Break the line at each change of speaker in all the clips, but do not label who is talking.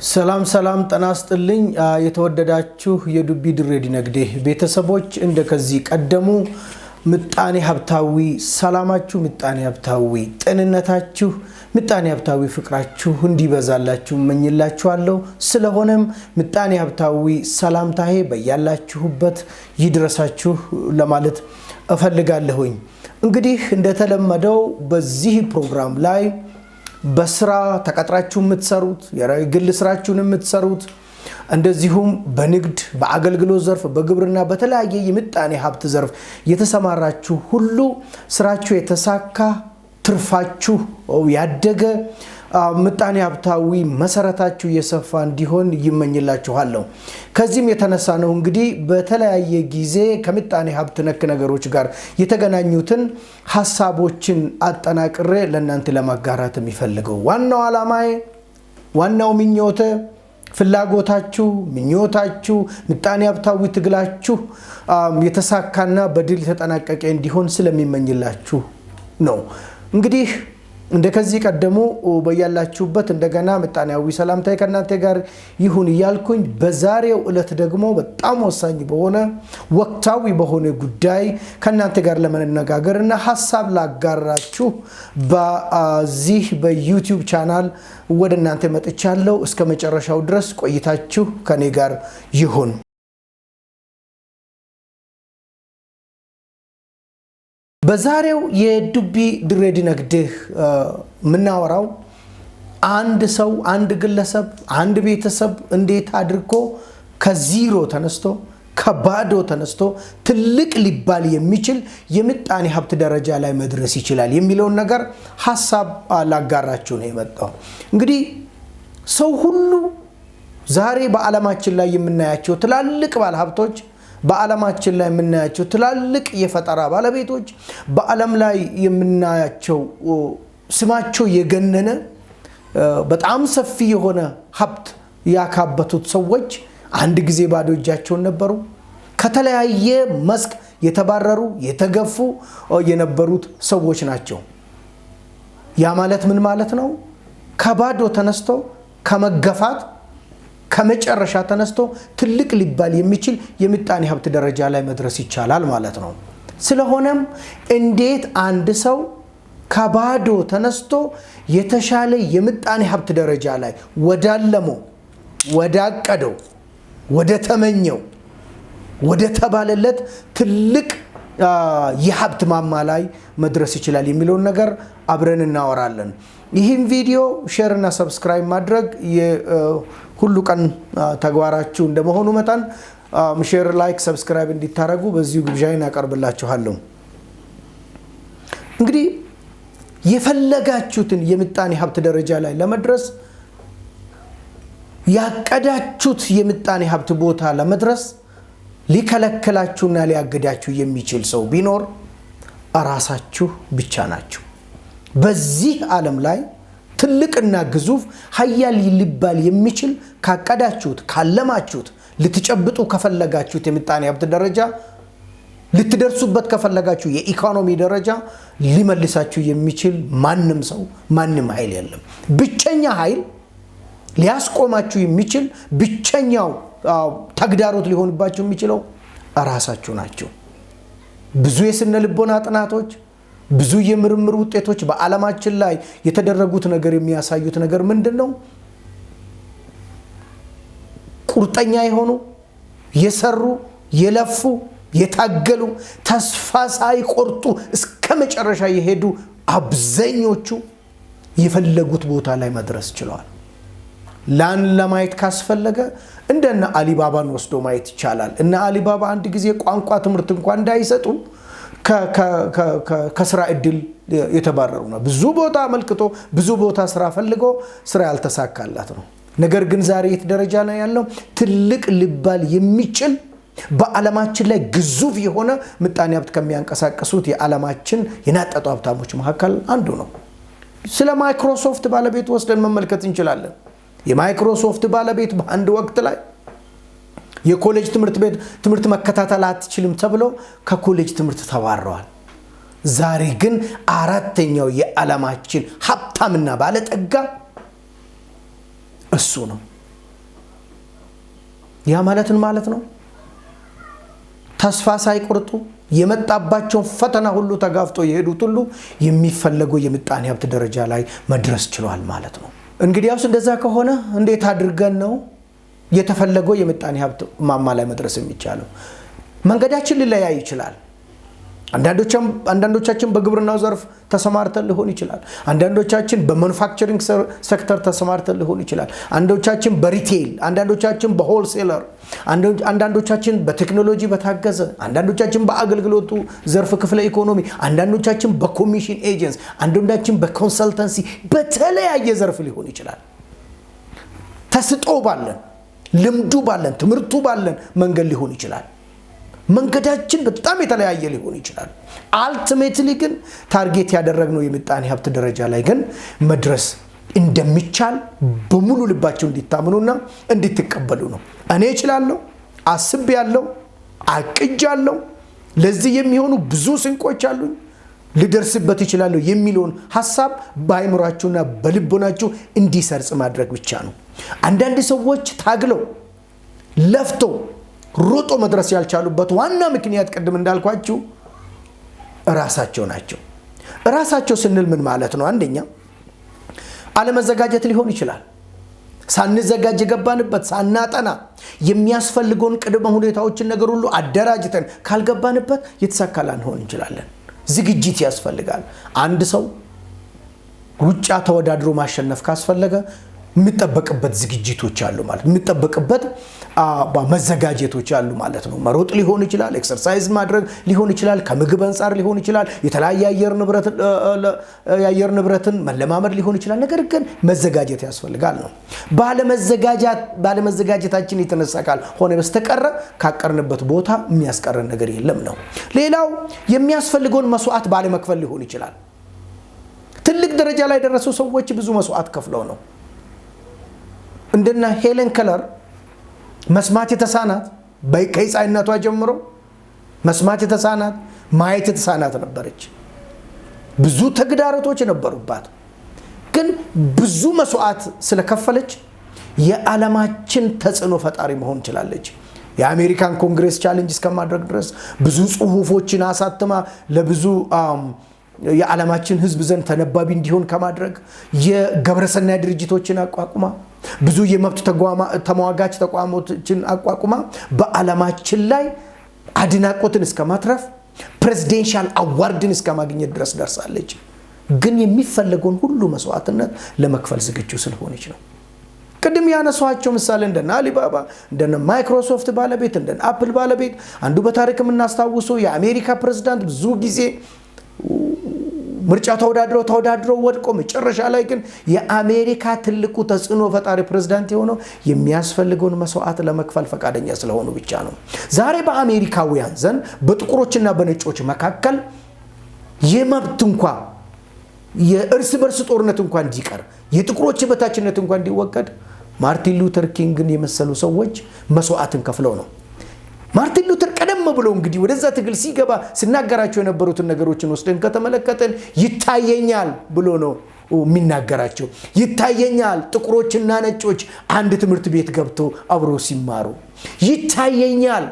ሰላም ሰላም ጤናስጥልኝ የተወደዳችሁ የዱቢ ድሬዲ ነግዴ ቤተሰቦች እንደከዚህ ቀደሙ ምጣኔ ሀብታዊ ሰላማችሁ ምጣኔ ሀብታዊ ጤንነታችሁ ምጣኔ ሀብታዊ ፍቅራችሁ እንዲበዛላችሁ መኝላችኋለሁ ስለሆነም ምጣኔ ሀብታዊ ሰላምታዬ በያላችሁበት ይድረሳችሁ ለማለት እፈልጋለሁኝ እንግዲህ እንደተለመደው በዚህ ፕሮግራም ላይ በስራ ተቀጥራችሁ የምትሰሩት የግል ስራችሁን የምትሰሩት እንደዚሁም በንግድ በአገልግሎት ዘርፍ በግብርና በተለያየ የምጣኔ ሀብት ዘርፍ የተሰማራችሁ ሁሉ ስራችሁ የተሳካ ትርፋችሁ ያደገ ምጣኔ ሀብታዊ መሰረታችሁ የሰፋ እንዲሆን ይመኝላችኋለሁ ከዚህም የተነሳ ነው እንግዲህ በተለያየ ጊዜ ከምጣኔ ሀብት ነክ ነገሮች ጋር የተገናኙትን ሐሳቦችን አጠናቅሬ ለእናንተ ለማጋራት የሚፈልገው ዋናው ዓላማዬ ዋናው ምኞቴ ፍላጎታችሁ ምኞታችሁ ምጣኔ ሀብታዊ ትግላችሁ የተሳካና በድል ተጠናቀቀ እንዲሆን ስለሚመኝላችሁ ነው እንግዲህ እንደከዚህ ቀደሙ በያላችሁበት እንደገና ምጣኔያዊ ሰላምታዬ ከናንተ ጋር ይሁን ይያልኩኝ በዛሬው ዕለት ደግሞ በጣም ወሳኝ በሆነ ወቅታዊ በሆነ ጉዳይ ከናንተ ጋር ለመነጋገርና ሐሳብ ላጋራችሁ በዚህ በዩቲዩብ ቻናል ወደናንተ መጥቻለሁ እስከ መጨረሻው ድረስ ቆይታችሁ ከኔ ጋር ይሁን በዛሬው የዱቢ ድሬዲ ነግዴህ ምናወራው አንድ ሰው አንድ ግለሰብ አንድ ቤተሰብ እንዴት አድርጎ ከዜሮ ተነስቶ ከባዶ ተነስቶ ትልቅ ሊባል የሚችል የምጣኔ ሀብት ደረጃ ላይ መድረስ ይችላል የሚለውን ነገር ሐሳብ ላጋራችሁ ነው የመጣው እንግዲህ ሰው ሁሉ ዛሬ በዓለማችን ላይ የምናያቸው ትላልቅ ባለሀብቶች በዓለማችን ላይ የምናያቸው ትላልቅ የፈጠራ ባለቤቶች በዓለም ላይ የምናያቸው ስማቸው የገነነ በጣም ሰፊ የሆነ ሀብት ያካበቱት ሰዎች አንድ ጊዜ ባዶ እጃቸውን ነበሩ ከተለያየ መስክ የተባረሩ የተገፉ የነበሩት ሰዎች ናቸው ያ ማለት ምን ማለት ነው ከባዶ ተነስቶ ከመገፋት ከመጨረሻ ተነስቶ ትልቅ ሊባል የሚችል የምጣኔ ሀብት ደረጃ ላይ መድረስ ይቻላል ማለት ነው ስለሆነም እንዴት አንድ ሰው ከባዶ ተነስቶ የተሻለ የምጣኔ ሀብት ደረጃ ላይ ወዳለመው ወዳቀደው ወደ ተመኘው ወደ ተባለለት ትልቅ የሀብት ማማ ላይ መድረስ ይችላል የሚለውን ነገር አብረን እናወራለን ይህን ቪዲዮ ሼር እና ሰብስክራይብ ማድረግ ሁሉ ቀን ተግባራችሁ እንደመሆኑ መጣን ሼር ላይክ ሰብስክራይብ እንዲታረጉ በዚሁ ግብዣዬን አቀርብላችኋለሁ እንግዲህ የፈለጋችሁትን የምጣኔ ሀብት ደረጃ ላይ ለመድረስ ያቀዳችሁት የምጣኔ ሀብት ቦታ ለመድረስ ሊከለክላችሁና ሊያገዳችሁ የሚችል ሰው ቢኖር ራሳችሁ ብቻ ናችሁ በዚህ ዓለም ላይ ትልቅና ግዙፍ ኃያል ሊባል የሚችል ካቀዳችሁት ካለማችሁት ልትጨብጡ ከፈለጋችሁት የምጣኔ ሀብት ደረጃ ልትደርሱበት ከፈለጋችሁ የኢኮኖሚ ደረጃ ሊመልሳችሁ የሚችል ማንም ሰው ማንም ኃይል የለም ብቸኛ ኃይል ሊያስቆማችሁ የሚችል ብቸኛው ተግዳሮት ሊሆንባችሁ የሚችለው ራሳችሁ ናችሁ ብዙ የስነ ልቦና ጥናቶች ብዙ የምርምር ውጤቶች በዓለማችን ላይ የተደረጉት ነገር የሚያሳዩት ነገር ምንድነው ቁርጠኛ የሆኑ የሰሩ የለፉ የታገሉ ተስፋ ሳይቆርጡ እስከ መጨረሻ የሄዱ አብዛኞቹ የፈለጉት ቦታ ላይ መድረስ ችለዋል ላን ለማየት ካስፈለገ እንደና አሊባባን ወስዶ ማየት ይቻላል እና አሊባባ አንድ ጊዜ ቋንቋ ትምህርት እንኳን እንዳይሰጡ ከስራ እድል የተባረሩ ነው ብዙ ቦታ መልክቶ ብዙ ቦታ ስራ ፈልጎ ስራ ያልተሳካላት ነው ነገር ግን ዛሬ የት ደረጃ ላይ ያለው ትልቅ ሊባል የሚችል በዓለማችን ላይ ግዙፍ የሆነ ምጣኔ ሀብት ከሚያንቀሳቅሱት የዓለማችን የናጠጡ ሀብታሞች መካከል አንዱ ነው ስለ ማይክሮሶፍት ባለቤት ወስደን መመልከት እንችላለን የማይክሮሶፍት ባለቤት በአንድ ወቅት ላይ የኮሌጅ ትምህርት መከታተል አትችልም ተብሎ ከኮሌጅ ትምህርት ተባረዋል ዛሬ ግን አራተኛው የዓለማችን ሀብታምና ባለጠጋ እሱ ነው ያ ማለት ነው ተስፋ ሳይቆርጡ የመጣባቸው ፈተና ሁሉ ተጋፍጦ የሄዱት ሁሉ የሚፈልገው የምጣኔ ሀብት ደረጃ ላይ መድረስ ችሏል ማለት ነው። እንግዲያውስ እንደዛ ከሆነ እንዴት አድርገን ነው የተፈለገው የምጣኔ ሀብት ማማ ላይ መድረስ የሚቻለው? መንገዳችን ሊለያይ ይችላል። አንዳንዶቻችን በግብርናው ዘርፍ ተሰማርተን ሊሆን ይችላል። አንዳንዶቻችን በማኑፋክቸሪንግ ሴክተር ተሰማርተን ሊሆን ይችላል። አንዳንዶቻችን በሪቴል፣ አንዳንዶቻችን በሆልሴለር፣ አንዳንዶቻችን በቴክኖሎጂ በታገዘ፣ አንዳንዶቻችን በአገልግሎቱ ዘርፍ ክፍለ ኢኮኖሚ፣ አንዳንዶቻችን በኮሚሽን ኤጀንሲ፣ አንዳንዶቻችን በኮንሰልተንሲ፣ በተለያየ ዘርፍ ሊሆን ይችላል። ተስጦ ባለን፣ ልምዱ ባለን፣ ትምህርቱ ባለን መንገድ ሊሆን ይችላል። መንገዳችን በጣም የተለያየ ሊሆን ይችላል። አልቲሜትሊ ግን ታርጌት ያደረግነው የምጣኔ ሀብት ደረጃ ላይ ግን መድረስ እንደሚቻል በሙሉ ልባቸው እንዲታምኑና እንድትቀበሉ ነው። እኔ እችላለሁ፣ አስቤያለሁ፣ አቅጃለሁ፣ ለዚህ የሚሆኑ ብዙ ስንቆች አሉኝ፣ ልደርስበት እችላለሁ የሚለውን ሐሳብ በአይምሯችሁና በልቦናችሁ እንዲሰርጽ ማድረግ ብቻ ነው። አንዳንድ ሰዎች ታግለው ለፍቶ ሮጦ መድረስ ያልቻሉበት ዋና ምክንያት ቅድም እንዳልኳችሁ ራሳቸው ናቸው። ራሳቸው ስንል ምን ማለት ነው? አንደኛ አለመዘጋጀት ሊሆን ይችላል። ሳንዘጋጅ ገባንበት፣ ሳናጠና የሚያስፈልገውን ቅድመ ሁኔታዎችን ነገር ሁሉ አደራጅተን ካልገባንበት የተሳካ ላንሆን እንችላለን። ዝግጅት ያስፈልጋል። አንድ ሰው ሩጫ ተወዳድሮ ማሸነፍ ካስፈለገ የሚጠበቅበት ዝግጅቶች አሉ ማለት የሚጠበቅበት መዘጋጀቶች አሉ ማለት ነው። መሮጥ ሊሆን ይችላል፣ ኤክሰርሳይዝ ማድረግ ሊሆን ይችላል፣ ከምግብ አንፃር ሊሆን ይችላል፣ የተለያየ የአየር ንብረትን መለማመድ ሊሆን ይችላል። ነገር ግን መዘጋጀት ያስፈልጋል ነው። ባለመዘጋጀታችን የተነሳ ካልሆነ በስተቀር ካቀርንበት ቦታ የሚያስቀረን ነገር የለም ነው። ሌላው የሚያስፈልገውን መስዋዕት ባለመክፈል ሊሆን ይችላል። ትልቅ ደረጃ ላይ ደረሱ ሰዎች ብዙ መስዋዕት ከፍለው ነው። እንደና ሄለን ከለር መስማት የተሳናት ከሕፃንነቷ ጀምሮ መስማት የተሳናት ማየት የተሳናት ነበረች። ብዙ ተግዳሮቶች ነበሩባት። ግን ብዙ መስዋዕት ስለከፈለች የዓለማችን ተጽዕኖ ፈጣሪ መሆን ችላለች። የአሜሪካን ኮንግሬስ ቻሌንጅ እስከማድረግ ድረስ ብዙ ጽሁፎችን አሳትማ ለብዙ የዓለማችን ህዝብ ዘንድ ተነባቢ እንዲሆን ከማድረግ የገብረሰናይ ድርጅቶችን አቋቁማ ብዙ የመብት ተሟጋች ተቋሞችን አቋቁማ በዓለማችን ላይ አድናቆትን እስከማትረፍ ፕሬዚደንሻል አዋርድን እስከማግኘት ድረስ ደርሳለች። ግን የሚፈልገውን ሁሉ መስዋዕትነት ለመክፈል ዝግጁ ስለሆነች ነው። ቅድም ያነሷቸው ምሳሌ እንደና አሊባባ፣ እንደና ማይክሮሶፍት ባለቤት፣ እንደና አፕል ባለቤት አንዱ በታሪክ የምናስታውሰው የአሜሪካ ፕሬዝዳንት ብዙ ጊዜ ምርጫ ተወዳድረው ወድቆ መጨረሻ ላይ ግን የአሜሪካ ትልቁ ተጽዕኖ ፈጣሪ ፕሬዝዳንት የሆነው የሚያስፈልገውን መስዋዕት ለመክፈል ፈቃደኛ ስለሆኑ ብቻ ነው። ዛሬ በአሜሪካውያን ዘንድ በጥቁሮችና በነጮች መካከል የመብት እንኳን የእርስ በርስ ጦርነት እንኳን እንዲቀር የጥቁሮች በታችነት እንኳን እንዲወገድ ማርቲን ሉተር ኪንግን የመሰሉ ሰዎች መስዋዕትን ከፍለው ነው። ማርቲን ሉተር ቀደም ብሎ እንግዲህ ወደዛ ትግል ሲገባ ሲናገራቸው የነበሩትን ነገሮችን ወስደን ከተመለከተን ይታየኛል ብሎ ነው የሚናገራቸው። ይታየኛል ጥቁሮችና ነጮች አንድ ትምህርት ቤት ገብቶ አብሮ ሲማሩ፣ ይታየኛል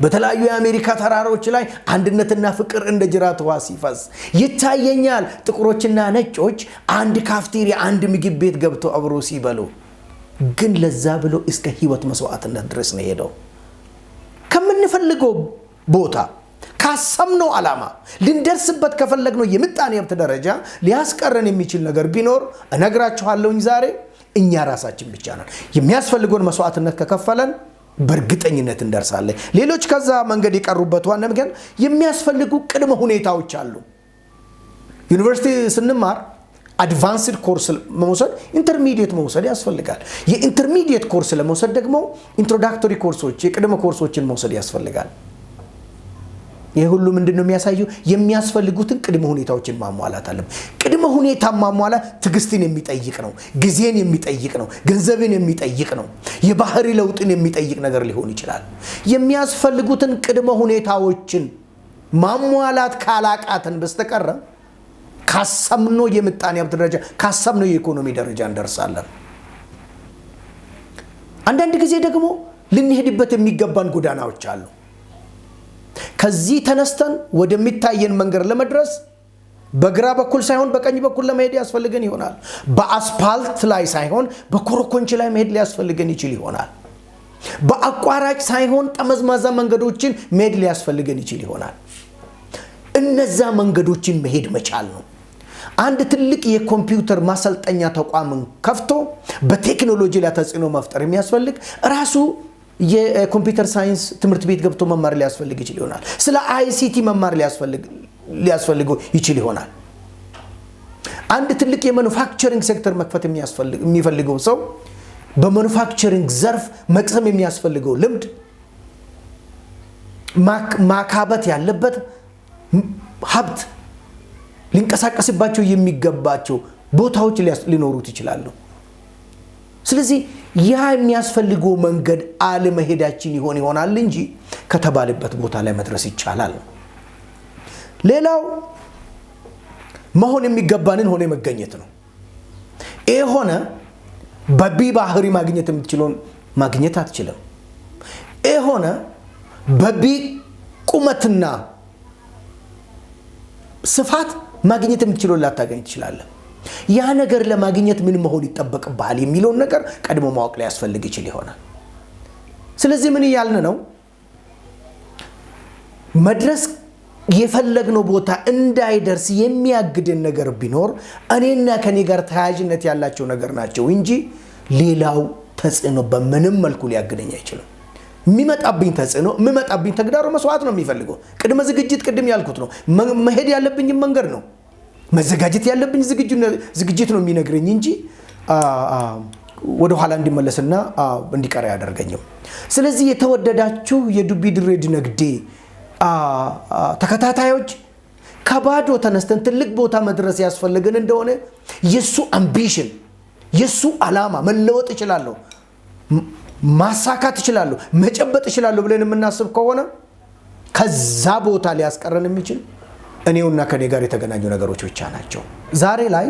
በተለያዩ የአሜሪካ ተራሮች ላይ አንድነትና ፍቅር እንደ ጅራት ውሃ ሲፈስ፣ ይታየኛል ጥቁሮችና ነጮች አንድ ካፍቴሪያ አንድ ምግብ ቤት ገብቶ አብሮ ሲበሉ። ግን ለዛ ብሎ እስከ ህይወት መስዋዕትነት ድረስ ነው ሄደው ከምንፈልገው ቦታ ካሰምነው ዓላማ ልንደርስበት ከፈለግነው የምጣኔ ሀብት ደረጃ ሊያስቀረን የሚችል ነገር ቢኖር እነግራችኋለሁኝ ዛሬ እኛ ራሳችን ብቻ ነን። የሚያስፈልገውን መስዋዕትነት ከከፈለን በእርግጠኝነት እንደርሳለን። ሌሎች ከዛ መንገድ የቀሩበት ዋና ምክንያት የሚያስፈልጉ ቅድመ ሁኔታዎች አሉ። ዩኒቨርሲቲ ስንማር አድቫንስድ ኮርስ ለመውሰድ ኢንተርሚዲየት መውሰድ ያስፈልጋል። የኢንተርሚዲየት ኮርስ ለመውሰድ ደግሞ ኢንትሮዳክቶሪ ኮርሶች የቅድመ ኮርሶችን መውሰድ ያስፈልጋል። ይህ ሁሉ ምንድነው የሚያሳየው? የሚያስፈልጉትን ቅድመ ሁኔታዎችን ማሟላት አለ። ቅድመ ሁኔታ ማሟላት ትዕግስትን የሚጠይቅ ነው፣ ጊዜን የሚጠይቅ ነው፣ ገንዘብን የሚጠይቅ ነው፣ የባህሪ ለውጥን የሚጠይቅ ነገር ሊሆን ይችላል። የሚያስፈልጉትን ቅድመ ሁኔታዎችን ማሟላት ካላቃተን በስተቀር ካሰምነው የምጣኔ ሀብት ደረጃ ካሰምነው የኢኮኖሚ ደረጃ እንደርሳለን። አንዳንድ ጊዜ ደግሞ ልንሄድበት የሚገባን ጎዳናዎች አሉ። ከዚህ ተነስተን ወደሚታየን መንገድ ለመድረስ በግራ በኩል ሳይሆን በቀኝ በኩል ለመሄድ ያስፈልገን ይሆናል። በአስፓልት ላይ ሳይሆን በኮረኮንች ላይ መሄድ ሊያስፈልገን ይችል ይሆናል። በአቋራጭ ሳይሆን ጠመዝማዛ መንገዶችን መሄድ ሊያስፈልገን ይችል ይሆናል። እነዛ መንገዶችን መሄድ መቻል ነው። አንድ ትልቅ የኮምፒውተር ማሰልጠኛ ተቋምን ከፍቶ በቴክኖሎጂ ላይ ተጽዕኖ መፍጠር የሚያስፈልግ ራሱ የኮምፒውተር ሳይንስ ትምህርት ቤት ገብቶ መማር ሊያስፈልግ ይችል ይሆናል። ስለ አይሲቲ መማር ሊያስፈልገው ይችል ይሆናል። አንድ ትልቅ የማኑፋክቸሪንግ ሴክተር መክፈት የሚፈልገው ሰው በማኑፋክቸሪንግ ዘርፍ መቅሰም የሚያስፈልገው ልምድ ማካበት ያለበት ሀብት ሊንቀሳቀስባቸው የሚገባቸው ቦታዎች ሊኖሩት ይችላሉ። ስለዚህ ያ የሚያስፈልገው መንገድ አለመሄዳችን ይሆናል እንጂ ከተባለበት ቦታ ላይ መድረስ ይቻላል። ሌላው መሆን የሚገባንን ሆነ መገኘት ነው። ይሄ ሆነ በቢ ባህሪ ማግኘት የምትችለውን ማግኘት አትችልም። ይሄ ሆነ በቢ ቁመትና ስፋት ማግኘት የምትችለውን ላታገኝ ትችላለህ። ያ ነገር ለማግኘት ምን መሆን ይጠበቅብሃል የሚለውን ነገር ቀድሞ ማወቅ ላይ ያስፈልግ ይችል ይሆናል። ስለዚህ ምን ያልን ነው? መድረስ የፈለግነው ቦታ እንዳይደርስ የሚያግደን ነገር ቢኖር እኔና ከኔ ጋር ተያያዥነት ያላቸው ነገር ናቸው እንጂ ሌላው ተጽዕኖ በምንም መልኩ ሊያግደኝ አይችልም። የሚመጣብኝ ተጽዕኖ የሚመጣብኝ ተግዳሮ መስዋዕት ነው የሚፈልገው። ቅድመ ዝግጅት ቅድም ያልኩት ነው። መሄድ ያለብኝ መንገድ ነው። መዘጋጀት ያለብኝ ዝግጅት ነው የሚነግረኝ እንጂ ወደ ኋላ እንዲመለስና እንዲቀር ያደርገኝም። ስለዚህ የተወደዳችሁ የዱቢ ድሬ ድነግዴ ተከታታዮች ከባዶ ተነስተን ትልቅ ቦታ መድረስ ያስፈልገን እንደሆነ የሱ አምቢሽን የሱ ዓላማ መለወጥ ይችላል፣ ማሳካት ይችላል፣ መጨበጥ ይችላል ብለን የምናስብ ከሆነ ከዛ ቦታ ሊያስቀረን የሚችል እኔውና ከኔ ጋር የተገናኙ ነገሮች ብቻ ናቸው። ዛሬ ላይ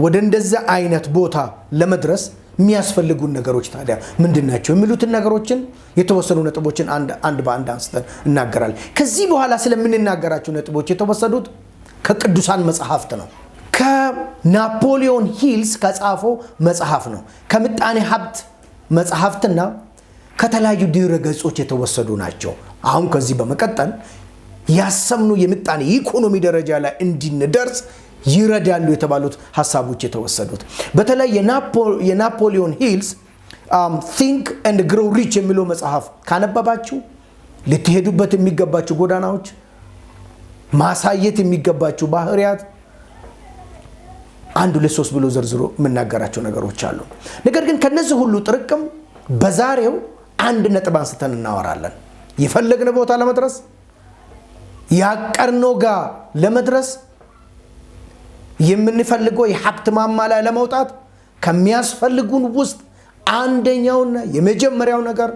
ወደ እንደዛ አይነት ቦታ ለመድረስ የሚያስፈልጉን ነገሮች ታዲያ ምንድናቸው የሚሉትን ነገሮችን የተወሰኑ ነጥቦችን አንድ በአንድ አንስተን እናገራለን። ከዚህ በኋላ ስለምንናገራቸው ነጥቦች የተወሰዱት ከቅዱሳን መጽሐፍት ነው። ከናፖሊዮን ሂልስ ከጻፈው መጽሐፍ ነው። ከምጣኔ ሀብት መጽሐፍትና ከተለያዩ ድረ ገጾች የተወሰዱ ናቸው። አሁን ከዚህ በመቀጠል ያሰምኑ የምጣኔ ኢኮኖሚ ደረጃ ላይ እንድንደርስ ይረዳሉ የተባሉት ሐሳቦች የተወሰዱት በተለይ የናፖሊዮን ሂልስ Think and Grow Rich የሚለው መጽሐፍ ካነበባችሁ ልትሄዱበት የሚገባችሁ ጎዳናዎች፣ ማሳየት የሚገባችሁ ባህሪያት አንድ ሁለት ሶስት ብሎ ዘርዝሮ የምናገራቸው ነገሮች አሉ። ነገር ግን ከነዚህ ሁሉ ጥርቅም በዛሬው አንድ ነጥብ አንስተን እናወራለን። የፈለግነው ቦታ ለመድረስ ያቀርነው ጋር ለመድረስ የምንፈልገው የሀብት ማማ ላይ ለመውጣት ከሚያስፈልጉን ውስጥ አንደኛውና የመጀመሪያው ነገር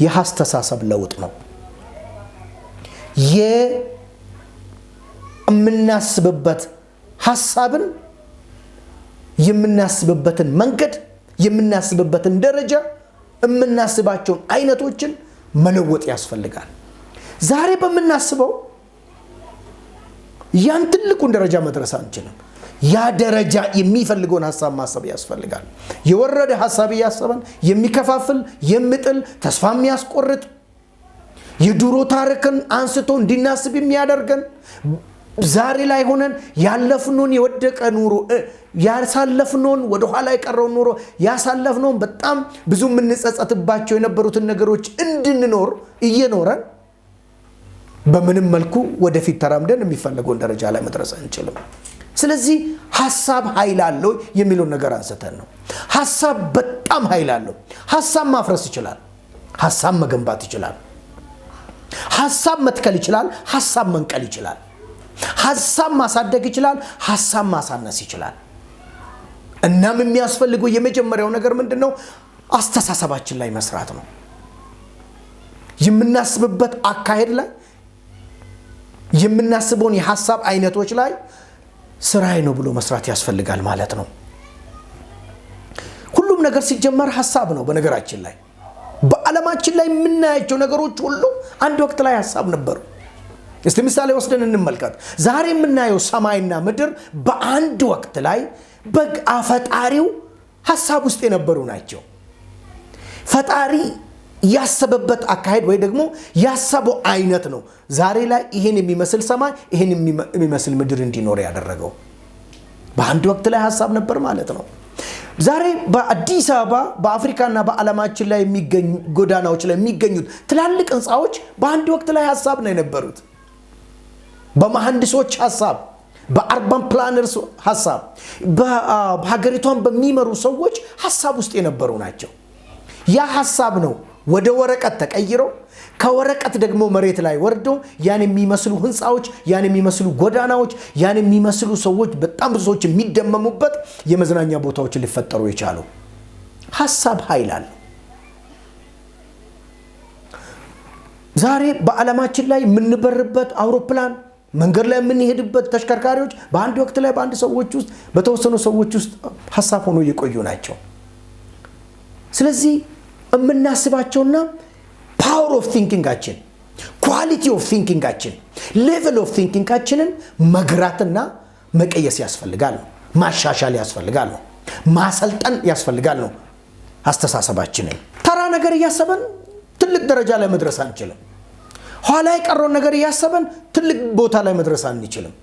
የአስተሳሰብ ለውጥ ነው። የምናስብበት ሐሳብን የምናስብበትን መንገድ የምናስብበትን ደረጃ የምናስባቸውን አይነቶችን መለወጥ ያስፈልጋል። ዛሬ በመናስበው ያን ትልቁን ደረጃ መድረስ አንችልም። ያ ደረጃ የሚፈልገውን ሐሳብ ማሰብ ያስፈልጋል። የወረደ ሐሳብ ያሰበን የሚከፋፍል የሚጥል ተስፋ የሚያስቆርጥ የድሮ ታሪክን አንስቶ እንድናስብ የሚያደርገን ዛሬ ላይ ሆነን ያለፍነውን የወደቀ ኑሮ ያሳለፍነውን ወደ ኋላ የቀረውን ኑሮ ያሳለፍነውን በጣም ብዙ የምንጸጸትባቸው የነበሩትን ነገሮች እንድንኖር እየኖረን በምንም መልኩ ወደፊት ተራምደን የሚፈልገውን ደረጃ ላይ መድረስ አንችልም። ስለዚህ ሐሳብ ኃይል አለው የሚለውን ነገር አንስተን ነው። ሐሳብ በጣም ኃይል አለው። ሐሳብ ማፍረስ ይችላል፣ ሐሳብ መገንባት ይችላል፣ ሐሳብ መትከል ይችላል፣ ሐሳብ መንቀል ይችላል፣ ሐሳብ ማሳደግ ይችላል፣ ሐሳብ ማሳነስ ይችላል። እናም የሚያስፈልገው የመጀመሪያው ነገር ምንድነው? አስተሳሰባችን ላይ መስራት ነው። የምናስብበት አካሄድ ላይ የምናስበውን የሐሳብ አይነቶች ላይ ስራዬ ነው ብሎ መስራት ያስፈልጋል ማለት ነው። ሁሉም ነገር ሲጀመር ሐሳብ ነው በነገራችን ላይ በዓለማችን ላይ የምናያቸው ነገሮች ሁሉ አንድ ወቅት ላይ ሐሳብ ነበሩ እስቲ ምሳሌ ወስደን እንመልከት ዛሬ የምናየው ሰማይና ምድር በአንድ ወቅት ላይ በአፈጣሪው ሐሳብ ውስጥ የነበሩ ናቸው ፈጣሪ ያሰበበት አካሄድ ወይ ደግሞ ያሰበው አይነት ነው ዛሬ ላይ ይሄን የሚመስል ሰማይ ይሄን የሚመስል ምድር እንዲኖር ያደረገው በአንድ ወቅት ላይ ሐሳብ ነበር ማለት ነው ዛሬ በአዲስ አበባ በአፍሪካና በዓለማችን ላይ የሚገኙ ጎዳናዎች ላይ የሚገኙት ትላልቅ ህንጻዎች በአንድ ወቅት ላይ ሐሳብ ነው የነበሩት በመሐንዲሶች ሐሳብ በአርባን ፕላነርስ ሐሳብ በሀገሪቷን በሚመሩ ሰዎች ሐሳብ ውስጥ የነበሩ ናቸው ያ ሐሳብ ነው ወደ ወረቀት ተቀይሮ ከወረቀት ደግሞ መሬት ላይ ወርዶ ያን የሚመስሉ ህንጻዎች ያን የሚመስሉ ጎዳናዎች ያን የሚመስሉ ሰዎች በጣም ብዙ ሰዎች የሚደመሙበት የመዝናኛ ቦታዎች ሊፈጠሩ ይቻሉ ሐሳብ ኃይል አለ ዛሬ በዓለማችን ላይ የምንበርበት አውሮፕላን መንገድ ላይ የምንሄድበት ተሽከርካሪዎች በአንድ ወቅት ላይ በአንድ ሰዎች ውስጥ በተወሰኑ ሰዎች ውስጥ ሐሳብ ሆኖ የቆዩ ናቸው ስለዚህ እምናስባቸውና ፓወር ኦፍ ቲንኪንጋችን ኳሊቲ ኦፍ ቲንኪንጋችን ሌቨል ኦፍ ቲንኪንጋችንን መግራትና መቀየስ ያስፈልጋል ማሻሻል ያስፈልጋል ማሰልጠን ያስፈልጋል አስተሳሰባችንን ተራ ነገር ያሰበን ትልቅ ደረጃ ላይ መድረስ አንችልም ኋላ የቀረው ነገር ያሰበን ትልቅ ቦታ ላይ መድረስ አንችልም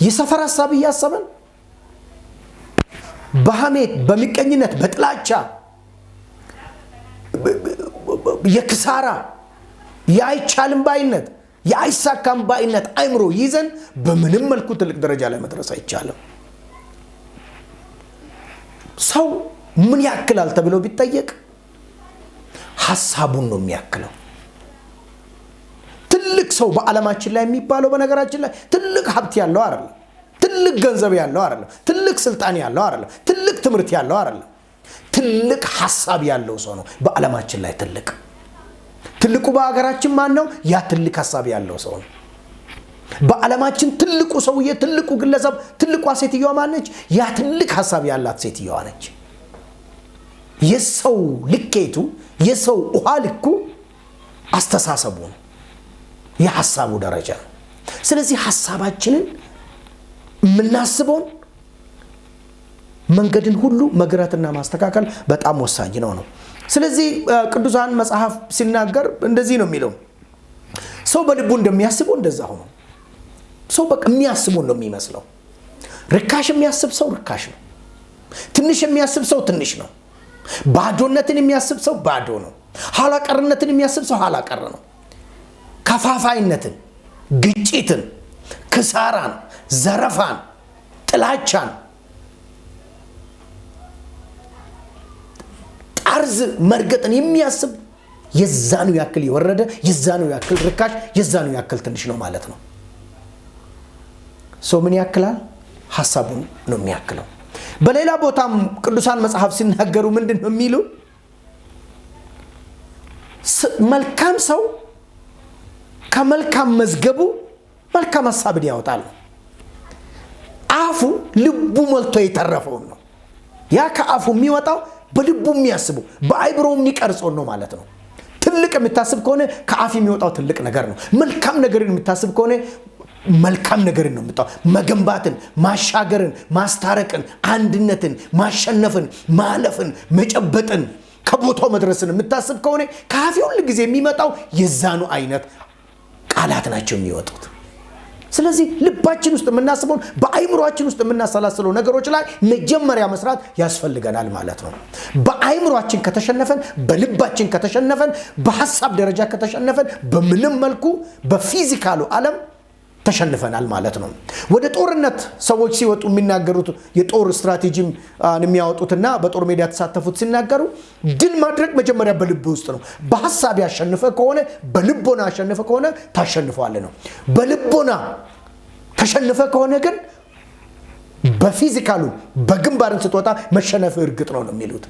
የሰፈር ሐሳብ ያሰበን በሐሜት በሚቀኝነት በጥላቻ የክሳራ ያይቻልም ባይነት ያይሳካም ባይነት አይምሮ ይዘን በምንም መልኩ ትልቅ ደረጃ ላይ መድረስ አይቻልም ሰው ምን ያክላል ተብሎ ቢጠየቅ ሐሳቡን ነው የሚያክለው ትልቅ ሰው በዓለማችን ላይ የሚባለው በነገራችን ላይ ትልቅ ሀብት ያለው አይደለም ትልቅ ገንዘብ ያለው አይደለም ትልቅ ስልጣን ያለው አይደለም ትልቅ ትምርት ያለው አይደለም ትልቅ ሐሳብ ያለው ሰው ነው በዓለማችን ላይ ትልቁ በአገራችን ማን ነው ያ ትልቅ ሐሳብ ያለው ሰው ነው በዓለማችን ትልቁ ሰውዬ ትልቁ ግለሰብ ትልቋ ሴትየዋ ማነች ያ ትልቅ ሐሳብ ያላት ሴትየዋ ነች የሰው ልኬቱ የሰው ኡሃልኩ አስተሳሰቡ ነው የሐሳቡ ደረጃ ስለዚህ ሐሳባችንን ምናስበውን መንገድን ሁሉ መግራትና ማስተካከል በጣም ወሳኝ ነው ስለዚህ ቅዱሳን መጽሐፍ ሲናገር እንደዚህ ነው የሚለው ሰው በልቡ እንደሚያስበው እንደዛ ሆኖ ሰው በቃ የሚያስበው ነው የሚመስለው ርካሽ የሚያስብ ሰው ርካሽ ነው ትንሽ የሚያስብ ሰው ትንሽ ነው ባዶነትን የሚያስብ ሰው ባዶ ነው ኋላ ቀርነትን የሚያስብ ሰው ኋላ ቀር ነው ከፋፋይነትን ግጭትን ክሳራን ዘረፋን ጥላቻን አርዝ መርገጥን የሚያስብ የዛኑ ያክል ይወረደ የዛኑ ያክል ርካሽ የዛኑ ያክል ትንሽ ነው ማለት ነው ሰው ምን ያክላል ሐሳቡን ነው የሚያክለው በሌላ ቦታም ቅዱሳን መጽሐፍ ሲናገሩ ምንድነው የሚሉ መልካም ሰው ከመልካም መዝገቡ መልካም ሐሳብን ያወጣል አፉ ልቡ ሞልቶ የተረፈው ነው ያ ከአፉ የሚወጣው በልቡ የሚያስቡ በአይብሮ የሚቀርጸው ነው ማለት ነው ትልቅ የምታስብ ከሆነ ከአፍ የሚወጣው ትልቅ ነገር ነው መልካም ነገርን የምታስብ ከሆነ መልካም ነገርን ነው የምታው መገንባትን ማሻገርን ማስታረቅን አንድነትን ማሸነፍን ማለፍን መጨበጥን ከቦታው መድረስን የምታስብ ከሆነ ከአፍ ሁሉ ጊዜ የሚመጣው የዛኑ አይነት ቃላት ናቸው የሚወጡት ስለዚህ ልባችን ውስጥ የምናስበው በአይምሮአችን ውስጥ የምናሰላስለው ነገሮች ላይ መጀመሪያ መስራት ያስፈልገናል ማለት ነው በአይምሮአችን ከተሸነፈን በልባችን ከተሸነፈን በሐሳብ ደረጃ ከተሸነፈን በምንም መልኩ በፊዚካሉ ዓለም ተሸንፈናል ማለት ነው ወደ ጦርነት ሰዎች ሲወጡ የሚናገሩት የጦር ስትራቴጂም የሚያወጡትና በጦር ሜዳ ተሳተፉት ሲናገሩ ድል ማድረግ መጀመሪያ በልብ ውስጥ ነው በሐሳብ ያሸንፈ ከሆነ በልቦና ያሸንፈ ከሆነ ታሸንፈዋለህ ነው በልቦና ተሸንፈ ከሆነ ግን በፊዚካሉ በግንባርን ስትወጣ መሸነፍ እርግጥ ነው የሚሉት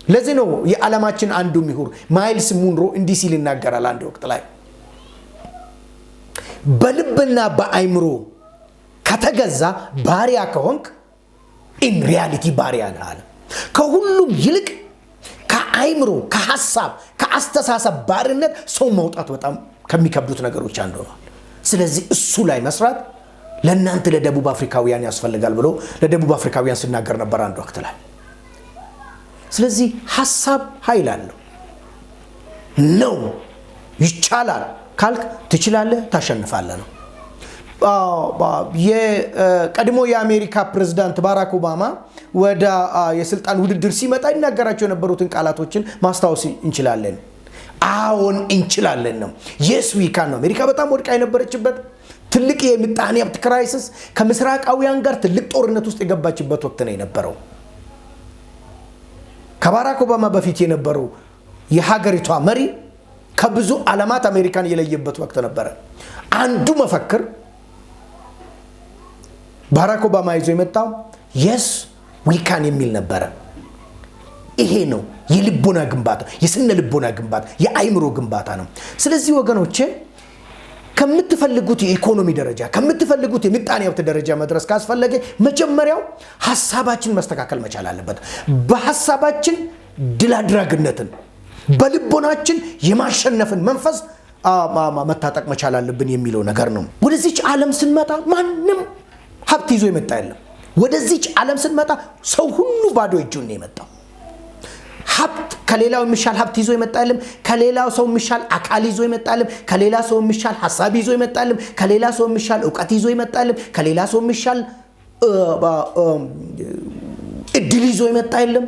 ለዚህ ነው የዓለማችን አንዱ ምሁር ማይልስ ሙንሮ እንዲህ ሲል ይናገራል አንድ ወቅት ላይ በልብና በአይምሮ ከተገዛ ባሪያ ከሆንክ ኢን ሪያሊቲ ባሪያ ነህ ከሁሉም ይልቅ ከአይምሮ ከሐሳብ ከአስተሳሰብ ባርነት ሰው መውጣት በጣም ከሚከብዱት ነገሮች አንዱ ነው። ስለዚህ እሱ ላይ መስራት ለእናንተ ለደቡብ አፍሪካውያን ያስፈልጋል ብሎ ለደቡብ አፍሪካውያን ሲናገር ነበር አንድ ወቅት ላይ። ስለዚህ ሐሳብ ኃይል አለው ነው። ይቻላል ካልክ ትችላለህ፣ ታሸንፋለህ ነው። የቀድሞ የአሜሪካ ፕሬዝዳንት ባራክ ኦባማ ወደ የስልጣን ውድድር ሲመጣ ይናገራቸው የነበሩትን ቃላቶችን ማስታወስ እንችላለን። አዎን እንችላለን ነው። yes we can ነው። አሜሪካ በጣም ወድቃ የነበረችበት ትልቅ የምጣኔ ሀብት ክራይሲስ ከምስራቃውያን ጋር ትልቅ ጦርነት ውስጥ የገባችበት ወቅት ነው የነበረው። ከባራክ ኦባማ በፊት የነበረው የሀገሪቷ መሪ ከብዙ ዓለማት አሜሪካን የለየበት ወቅት ነበር። አንዱ መፈክር ባራክ ኦባማ ይዞ የመጣው yes we can የሚል ነበር። ይሄ ነው የልቦና ግንባታ፣ የስነ ልቦና ግንባታ፣ የአይምሮ ግንባታ ነው። ስለዚህ ወገኖቼ ከምትፈልጉት የኢኮኖሚ ደረጃ ከምትፈልጉት የምጣኔ ሀብት ደረጃ መድረስ ካስፈለገ መጀመሪያው ሐሳባችን መስተካከል መቻል አለበት። በሐሳባችን ድል አድራጊነትን በልቦናችን የማሸነፍን መንፈስ መታጠቅ መቻል አለብን የሚለው ነገር ነው። ወደዚች ዓለም ስንመጣ ማንም ሀብት ይዞ የመጣ የለም። ወደዚች ዓለም ስንመጣ ሰው ሁሉ ባዶ እጁን ነው የመጣው። ሀብት ከሌላው የሚሻል ሀብት ይዞ የመጣ የለም። ከሌላው ሰው የሚሻል አካል ይዞ የመጣ የለም። ከሌላ ሰው የሚሻል ሐሳብ ይዞ የመጣ የለም። ከሌላ ሰው የሚሻል ዕውቀት ይዞ የመጣ የለም። ከሌላ ሰው የሚሻል እድል ይዞ የመጣ የለም።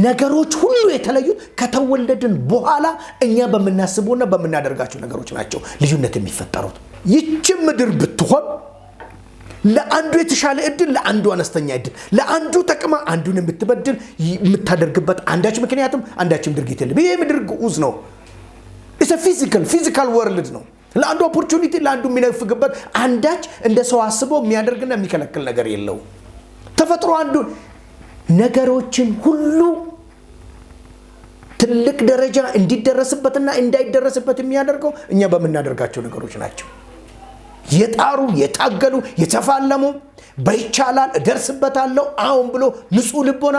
ነገሮች ሁሉ የተለዩት ከተወለድን በኋላ እኛ በመናስበውና በመናደርጋቸው ነገሮች ናቸው ልዩነት የሚፈጠሩት። ይህች ምድር ብትሆን ለአንዱ የተሻለ እድል ለአንዱ አነስተኛ እድል ለአንዱ ተቅማ አንዱን የምትበድል የምታደርግበት አንዳች ምክንያቱም አንዳችም ድርጊት የለም። ይሄ ምድር ግዑዝ ነው። it's a physical world ነው። ለአንዱ ኦፖርቹኒቲ ለአንዱ የሚነፍግበት አንዳች እንደ ሰው አስበው የሚያደርግና የሚከለክል ነገር የለው። ተፈጥሮ አንዱ ነገሮችን ሁሉ ትልቅ ደረጃ እንዲደረስበትና እንዳይደረስበት የሚያደርገው እኛ በመናደርጋቸው ነገሮች ናቸው። የጣሩ የታገሉ የተፋለሙ በይቻላል እደርስበታለሁ አሁን ብሎ ንጹህ ልቦና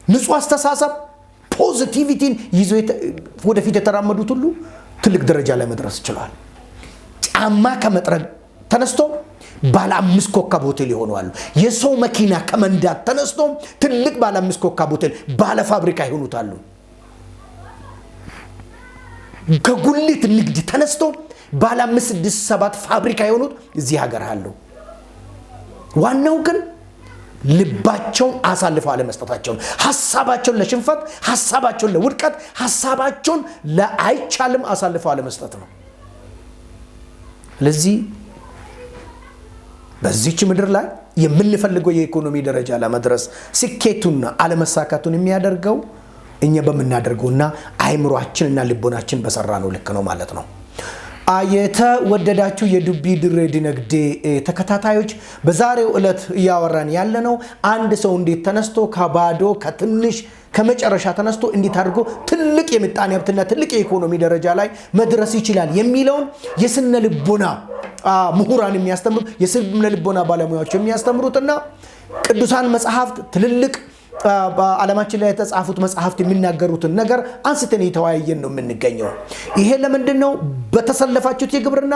ንጹህ አስተሳሰብ ፖዚቲቪቲን ይዞ ወደፊት የተራመዱት ሁሉ ትልቅ ደረጃ ላይ መድረስ ይችላል። ጫማ ከመጥረግ ተነስቶ ባለ 5 ኮከብ ሆቴል ይሆናሉ። የሰው መኪና ከመንዳት ተነስቶ ትልቅ ባለ 5 ኮከብ ሆቴል ባለ ፋብሪካ ይሆኑታሉ። ከጉሊት ንግድ ተነስቶ ባለ 5 6 7 ፋብሪካ የሆኑት እዚህ ሀገር አሉ። ዋናው ግን ልባቸውን አሳልፈው አለመስጠታቸው፣ ሐሳባቸውን ለሽንፈት፣ ሐሳባቸውን ለውድቀት፣ ሐሳባቸውን ለአይቻልም አሳልፈው አለመስጠት ነው። ለዚህ በዚህች ምድር ላይ የምንፈልገው የኢኮኖሚ ደረጃ ለመድረስ ስኬቱና አለመሳካቱን የሚያደርገው እኛ በመናደርገውና አይምሮአችንና ልቦናችን በሰራ ነው ልክ ነው ማለት ነው። የተወደዳችሁ የዱቢ ድሬ ዲነግዴ ተከታታዮች በዛሬው ዕለት ያወራን ያለነው አንድ ሰው እንዴት ተነስቶ ከባዶ ከትንሽ ከመጨረሻ ተነስቶ እንዴት አድርጎ ትልቅ የምጣኔ ሀብትና ትልቅ የኢኮኖሚ ደረጃ ላይ መድረስ ይችላል የሚለውን የስነ ልቦና ምሁራን የሚያስተምሩት የስነ ልቦና ባለሙያዎች የሚያስተምሩትና ቅዱሳን መጽሐፍት ትልልቅ በዓለማችን ላይ የተጻፉት መጽሐፍት የሚናገሩትን ነገር አንስተን የተወያየን ነው የምንገኘው። ይሄ ለምንድነው? በተሰለፋችሁት የግብርና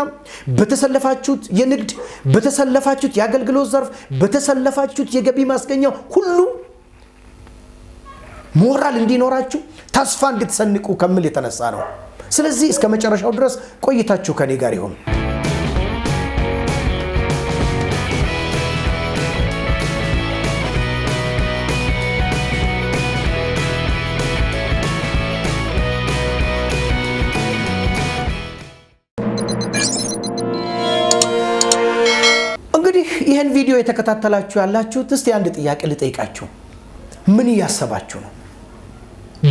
በተሰለፋችሁት የንግድ በተሰለፋችሁት የአገልግሎት ዘርፍ በተሰለፋችሁት የገቢ ማስገኛው ሁሉ ሞራል እንዲኖራችሁ ተስፋ እንድትሰንቁ ከመል የተነሳ ነው። ስለዚህ እስከ መጨረሻው ድረስ ቆይታችሁ ከኔ ጋር ይሁን። ይሄን ቪዲዮ የተከታተላችሁ ያላችሁት እስቲ አንድ ጥያቄ ልጠይቃችሁ። ምን ያሰባችሁ ነው?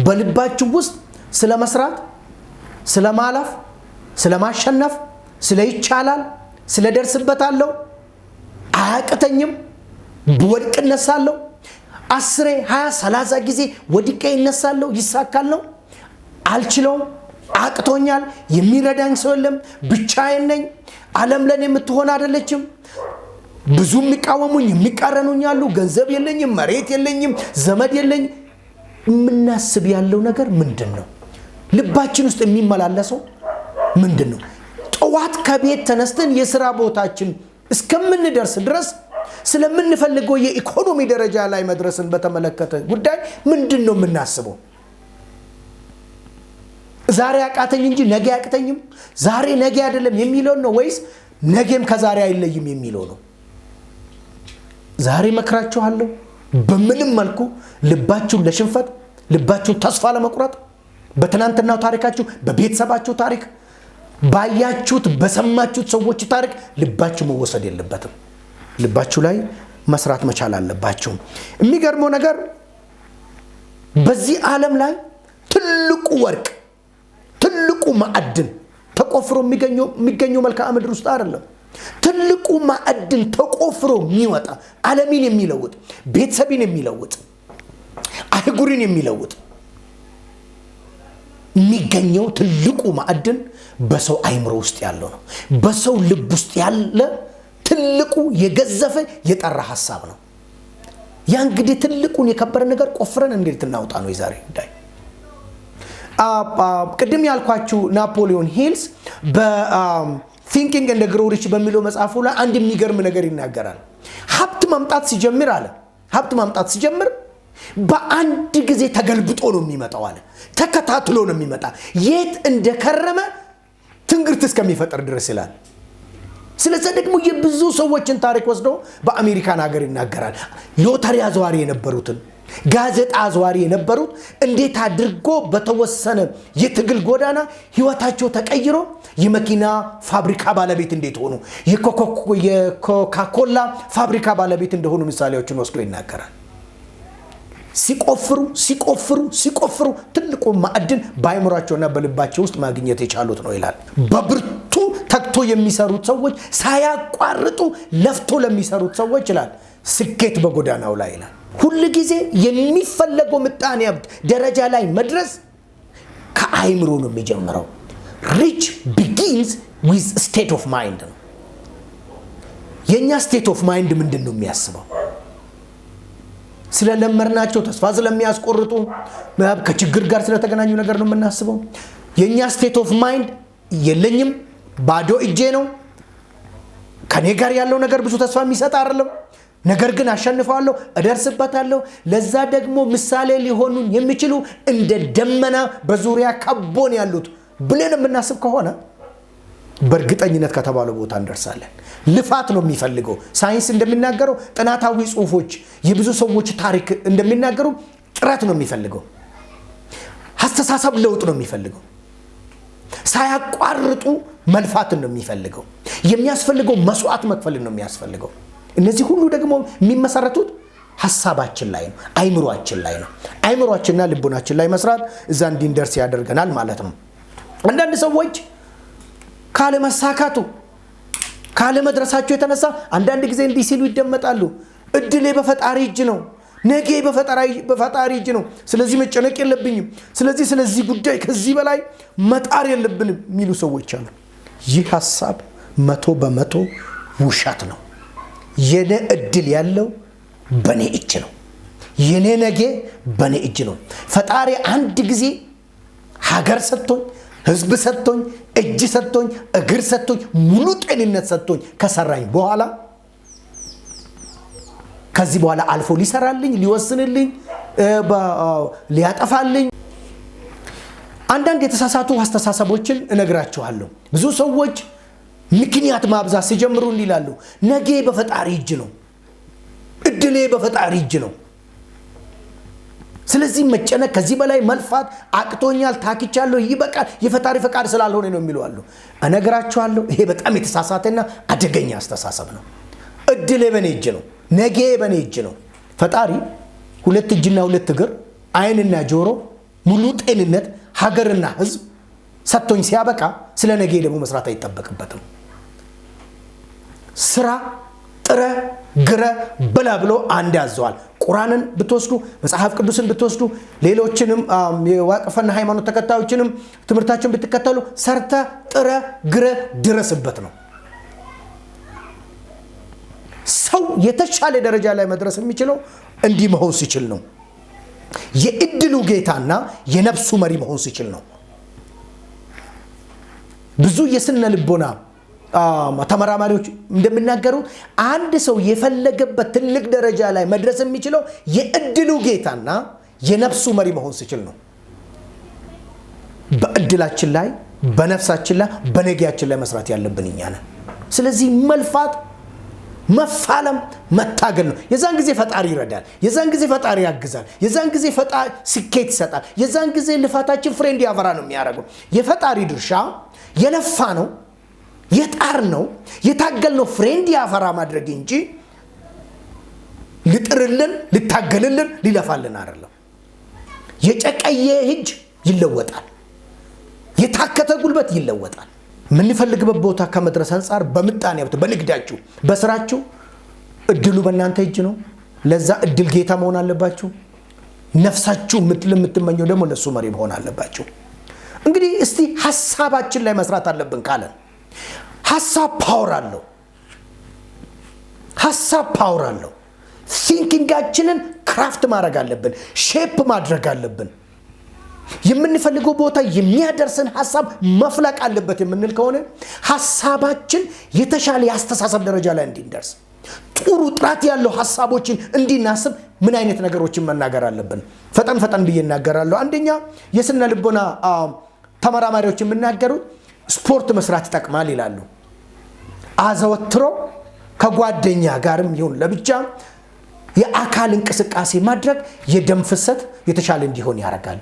በልባችሁ ውስጥ ስለ መስራት፣ ስለ ማለፍ፣ ስለ ማሸነፍ፣ ስለ ይቻላል፣ ስለ ደርስበታለሁ፣ አያቅተኝም፣ በወድቅ እነሳለሁ፣ 10 20 30 ጊዜ ወድቄ እነሳለሁ ይሳካል ነው? አልችለውም፣ አቅቶኛል፣ የሚረዳኝ ሰው የለም፣ ብቻዬን ነኝ፣ ዓለም ለኔ የምትሆን አይደለችም፣ ብዙ የሚቃወሙኝ የሚቃረኑኝ አሉ፣ ገንዘብ የለኝም፣ መሬት የለኝም፣ ዘመድ የለኝ፣ የምናስብ ያለው ነገር ምንድነው? ልባችን ውስጥ የሚመላለሰው ምንድነው? ጠዋት ከቤት ተነስተን የሥራ ቦታችን እስከምንደርስ ድረስ ስለምንፈልገው የኢኮኖሚ ደረጃ ላይ መድረስን በተመለከተ ጉዳይ ምንድነው የምናስበው? ዛሬ አቃተኝ እንጂ ነገ አያቅተኝም፣ ዛሬ ነገ አይደለም የሚለው ነው ወይስ ነገም ከዛሬ አይለይም የሚለው ነው? ዛሬ መክራችኋለሁ፣ በምንም መልኩ ልባችሁን ለሽንፈት፣ ልባችሁን ተስፋ ለመቁረጥ፣ በትናንትናው ታሪካችሁ፣ በቤተሰባችሁ ታሪክ፣ ባያችሁት በሰማችሁት ሰዎች ታሪክ ልባችሁ መወሰድ የለበትም። ልባችሁ ላይ መስራት መቻል አለባችሁ። የሚገርመው ነገር በዚህ ዓለም ላይ ትልቁ ወርቅ፣ ትልቁ ማዕድን ተቆፍሮ የሚገኘው መልክዓ ምድር ውስጥ አይደለም። ትልቁ ማዕድን ተቆፍሮ የሚወጣ ዓለምን የሚለውጥ፣ ቤተሰብን የሚለውጥ፣ አህጉርን የሚለውጥ የሚገኘው ትልቁ ማዕድን በሰው አይምሮ ውስጥ ያለው ነው። በሰው ልብ ውስጥ ያለ ትልቁ የገዘፈ የጠራ ሐሳብ ነው። ያ እንግዲህ ትልቁን የከበረ ነገር ቆፍረን እንዴት እናውጣ ነው የዛሬ ጉዳይ። ቅድም ያልኳችሁ ናፖሊዮን ሂልስ በቲንኪንግ ኤንድ ግሮው ሪች በሚለው መጽሐፉ ላይ አንድ የሚገርም ነገር ይናገራል። ሀብት ማምጣት ሲጀምር አለ፣ ሀብት ማምጣት ሲጀምር በአንድ ጊዜ ተገልብጦ ነው የሚመጣው አለ። ተከታትሎ ነው የሚመጣ፣ የት እንደከረመ ትንግርት እስከሚፈጠር ድረስ ይላል። ስለዚህ ደግሞ የብዙ ሰዎችን ታሪክ ወስዶ በአሜሪካን ሀገር ይናገራል። ሎተሪ አዘዋሪ የነበሩትን፣ ጋዜጣ አዘዋሪ የነበሩት እንዴት አድርጎ በተወሰነ የትግል ጎዳና ህይወታቸው ተቀይሮ የመኪና ፋብሪካ ባለቤት እንዴት ሆኑ፣ የኮካኮላ ፋብሪካ ባለቤት እንደሆኑ ምሳሌዎችን ወስዶ ይናገራል። ሲቆፍሩ ትልቁ ማዕድን በአይምሯቸውና በልባቸው ውስጥ ማግኘት የቻሉት ነው ይላል። በብርቱ ተግቶ የሚሰሩት ሰዎች፣ ሳያቋርጡ ለፍቶ ለሚሰሩት ሰዎች ይላል ስኬት በጎዳናው ላይ ይላል። ሁሉ ጊዜ የሚፈለገው ምጣኔ ሀብት ደረጃ ላይ መድረስ ከአይምሮ ነው የሚጀምረው። ሪች ቢጊንስ ዊዝ ስቴት ኦፍ ማይንድ ነው። የኛ ስቴት ኦፍ ማይንድ ምንድን ነው የሚያስበው? ስለለመርናቸው ተስፋ ስለሚያስቆርጡ ከችግር ጋር ስለተገናኙ ነገር ነው የምናስበው። የኛ ስቴት ኦፍ ማይንድ የለኝም፣ ባዶ እጄ ነው፣ ከኔ ጋር ያለው ነገር ብዙ ተስፋ የሚሰጥ አይደለም፣ ነገር ግን አሸንፈዋለሁ፣ እደርስበታለሁ፣ ለዛ ደግሞ ምሳሌ ሊሆኑን የሚችሉ እንደ ደመና በዙሪያ ከቦን ያሉት ብለን የምናስብ ከሆነ በእርግጠኝነት ከተባለው ቦታ እንደርሳለን። ልፋት ነው የሚፈልገው። ሳይንስ እንደሚናገረው፣ ጥናታዊ ጽሁፎች፣ የብዙ ሰዎች ታሪክ እንደሚናገሩ ጥረት ነው የሚፈልገው። አስተሳሰብ ለውጥ ነው የሚፈልገው። ሳያቋርጡ መልፋትን ነው የሚፈልገው። የሚያስፈልገው መስዋዕት መክፈልን ነው የሚያስፈልገው። እነዚህ ሁሉ ደግሞ የሚመሰረቱት ሐሳባችን ላይ ነው፣ አይምሮአችን ላይ ነው። አይምሮአችንና ልቦናችን ላይ መስራት እዛ እንዲንደርስ ያደርገናል ማለት ነው። አንዳንድ ሰዎች ካለ መሳካቱ ካለ መድረሳቸው የተነሳ አንዳንድ ጊዜ እንዲህ ሲሉ ይደመጣሉ። እድሌ በፈጣሪ እጅ ነው፣ ነገ በፈጣሪ እጅ ነው፣ ስለዚህ መጨነቅ የለብኝም፣ ስለዚህ ጉዳይ ከዚህ በላይ መጣር የለብንም የሚሉ ሰዎች አሉ። ይህ ሐሳብ 100% ውሸት ነው። የኔ እድል ያለው በኔ እጅ ነው። የኔ ነገ በኔ እጅ ነው። ፈጣሪ አንድ ጊዜ ሀገር ሰጥቶኝ፣ ህዝብ ሰጥቶኝ፣ እጅ ሰጥቶኝ፣ እግር ሰጥቶኝ፣ ሙሉ ጤንነት ሰጥቶኝ ከሰራኝ በኋላ ከዚህ በኋላ አልፎ ሊሰራልኝ፣ ሊወስንልኝ፣ ሊያጠፋልኝ አንዳንድ የተሳሳቱ አስተሳሰቦችን እነግራችኋለሁ። ብዙ ሰዎች ምክንያት ማብዛት ሲጀምሩ እንዲላሉ ነገ በፈጣሪ እጅ ነው፣ እድሌ በፈጣሪ እጅ ነው፣ ስለዚህ መጨነቅ፣ ከዚህ በላይ መልፋት አቅቶኛል፣ ታክቻለሁ፣ ይበቃል፣ የፈጣሪ ፈቃድ ስላልሆነ ነው የሚሉ አሉ። እነግራችኋለሁ ይሄ በጣም የተሳሳተና አደገኛ አስተሳሰብ ነው። እድሌ በኔ እጅ ነው፣ ነገ በኔ እጅ ነው። ፈጣሪ 2 እጅና 2 እግር፣ አይንና ጆሮ፣ ሙሉ ጤንነት፣ ሀገርና ህዝብ ሰጥቶኝ ሲያበቃ ስለ ነገ ደግሞ መስራት አይጠበቅበትም። ስራ ጥረ ግረ ብላ ብሎ አንድ ያዘዋል። ቁርአንን ብትወስዱ፣ መጽሐፍ ቅዱስን ብትወስዱ፣ ሌሎችንም የዋቅፈና ሃይማኖት ተከታዮችንም ትምህርታቸውን ብትከተሉ ሰርተ ጥረ ግረ ድረስበት ነው። ሰው የተሻለ ደረጃ ላይ መድረስ የሚችለው እንዲህ መሆን ሲችል ነው። የእድሉ ጌታና የነፍሱ መሪ መሆን ሲችል ነው። ብዙ የስነ ልቦና ተመራማሪዎች እንደሚናገሩ አንድ ሰው የፈለገበት ትልቅ ደረጃ ላይ መድረስ የሚችለው የእድሉ ጌታና የነፍሱ መሪ መሆን ሲችል ነው። በእድላችን ላይ፣ በነፍሳችን ላይ፣ በነገያችን ላይ መስራት ያለብን እኛ ነን። ስለዚህ መልፋት፣ መፋለም፣ መታገል ነው። የዛን ጊዜ ፈጣሪ ይረዳል። የዛን ጊዜ ፈጣሪ ያግዛል። የዛን ጊዜ ፈጣሪ ስኬት ይሰጣል። የዛን ጊዜ ልፋታችን ፍሬ እንዲያፈራ ነው የሚያደርገው። የፈጣሪ ድርሻ የለፋ ነው፣ የጣር ነው፣ የታገል ነው ፍሬ እንዲያፈራ ማድረግ እንጂ ልጥርልን፣ ልታገልልን፣ ሊለፋልን አይደለም። የጨቀየ እጅ ይለወጣል። የታከተ ጉልበት ይለወጣል። የምንፈልግበት ቦታ ከመድረስ አንፃር በምጣኔ ሀብት፣ በንግዳችሁ፣ በስራችሁ እድሉ በእናንተ እጅ ነው። ለዛ እድል ጌታ መሆን አለባችሁ። ነፍሳችሁ የምትመኘው ደግሞ ለሱ መሪ መሆን አለባችሁ። እንግዲህ እስቲ ሐሳባችን ላይ መስራት አለብን ካለን ሐሳብ ፓወር አለው። ሐሳብ ፓወር አለው። ቲንኪንጋችንን ክራፍት ማድረግ አለብን፣ ሼፕ ማድረግ አለብን። የምንፈልገው ቦታ የሚያደርሰን ሐሳብ መፍለቅ አለበት የምንል ከሆነ ሐሳባችን የተሻለ የአስተሳሰብ ደረጃ ላይ እንዲደርስ ጥሩ ጥራት ያለው ሐሳቦችን እንዲናስብ ምን አይነት ነገሮችን መናገር አለብን? ፈጠን ብዬ እናገራለሁ። አንደኛ የስነ ልቦና ተመራማሪዎች የሚናገሩት ስፖርት መስራት ይጠቅማል ይላሉ። አዘወትሮ ከጓደኛ ጋርም ይሁን ለብቻ የአካል እንቅስቃሴ ማድረግ የደም ፍሰት የተሻለ እንዲሆን ያደርጋል።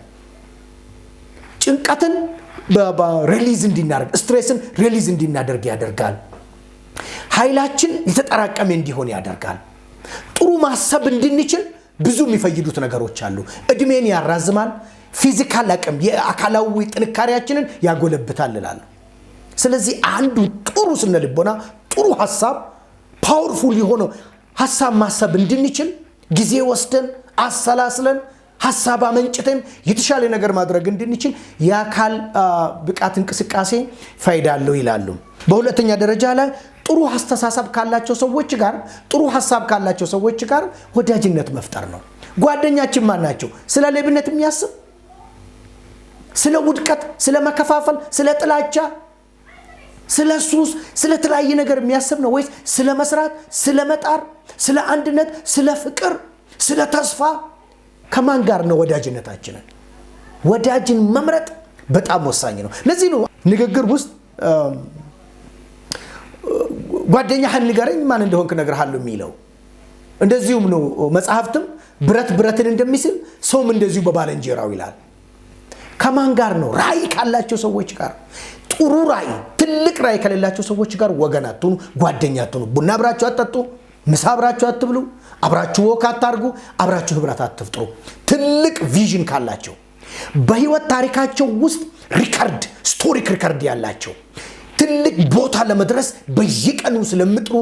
ጭንቀትን ሪሊዝ እንድናደርግ፣ ስትሬስን ሪሊዝ እንድናደርግ ያደርጋል። ኃይላችን የተጠራቀመ እንዲሆን ያደርጋል። ጥሩ ማሰብ እንድንችል ብዙ የሚፈይዱት ነገሮች አሉ። እድሜን ያራዝማል። ፊዚካል አቅም፣ የአካላዊ ጥንካሬያችንን ያጎለብታል ይላሉ። ስለዚህ አንዱ ጥሩ ስነ ልቦና፣ ጥሩ ሐሳብ፣ ፓወርፉል የሆነው ሐሳብ ማሰብ እንድንችል ጊዜ ወስደን አሰላስለን ሐሳብ አመንጭተን የተሻለ ነገር ማድረግ እንድንችል የአካል ብቃት እንቅስቃሴ ፋይዳ አለው ይላሉ። በሁለተኛ ደረጃ ላይ ጥሩ አስተሳሰብ ካላቸው ሰዎች ጋር፣ ጥሩ ሐሳብ ካላቸው ሰዎች ጋር ወዳጅነት መፍጠር ነው። ጓደኛችን ማን ናቸው? ስለ ሌብነት የሚያስብ፣ ስለ ውድቀት፣ ስለ መከፋፈል፣ ስለ ጥላቻ፣ ስለ ሱስ፣ ስለ ተለያየ ነገር የሚያስብ ነው ወይስ ስለ መስራት፣ ስለ መጣር፣ ስለ አንድነት፣ ስለ ፍቅር፣ ስለ ተስፋ? ከማን ጋር ነው ወዳጅነታችንን? ወዳጅን መምረጥ በጣም ወሳኝ ነው። ለዚህ ነው ንግግር ውስጥ ጓደኛህን ንገረኝ ማን እንደሆንክ እነግርሃለሁ የሚለው። እንደዚሁም ነው መጽሐፍትም ብረት ብረትን እንደሚስል ሰውም እንደዚሁ በባልንጀራው ይላል። ከማን ጋር ነው? ራዕይ ካላቸው ሰዎች ጋር። ጥሩ ራዕይ፣ ትልቅ ራዕይ ከሌላቸው ሰዎች ጋር ወገን አትሁኑ፣ ጓደኛ አትሁኑ። ቡና አብራችሁ አትጠጡ፣ ምሳ አብራችሁ አትብሉ፣ አብራችሁ ወክ አታርጉ፣ አብራችሁ ህብረት አትፍጥሩ። ትልቅ ቪዥን ካላቸው፣ በህይወት ታሪካቸው ውስጥ ስቶሪክ ሪከርድ ያላቸው፣ ትልቅ ቦታ ለመድረስ በየቀኑ ስለምጥሩ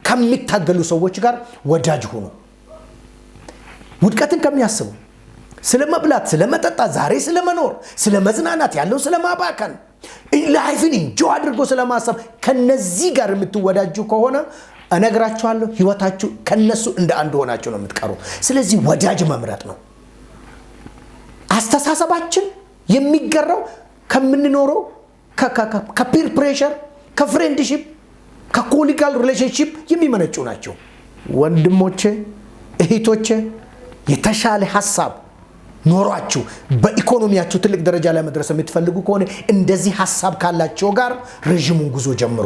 ከሚታገሉ ሰዎች ጋር ወዳጅ ሁኑ። ውድቀትን ከሚያስቡ፣ ስለ መብላት፣ ስለ መጠጣት፣ ዛሬ ስለ መኖር፣ ስለ መዝናናት፣ ያለው ስለ ማባከን፣ ላይፍን ኢንጆይ አድርጎ ስለማሰብ ከነዚህ ጋር የምትወዳጁ ከሆነ እነግራችኋለሁ ህይወታችሁ ከነሱ እንደ አንድ ሆናችሁ ነው የምትቀሩ። ስለዚህ ወዳጅ መምረጥ ነው። አስተሳሰባችን የሚገራው ከምንኖረው ከፒር ፕሬሸር፣ ከፍሬንድሺፕ፣ ከኮሊጋል ሪሌሽንሺፕ የሚመነጩ ናቸው። ወንድሞቼ እህቶቼ፣ የተሻለ ሐሳብ ኖሯችሁ በኢኮኖሚያችሁ ትልቅ ደረጃ ላይ መድረስ የምትፈልጉ ከሆነ እንደዚህ ሐሳብ ካላቸው ጋር ረጅሙን ጉዞ ጀምሩ።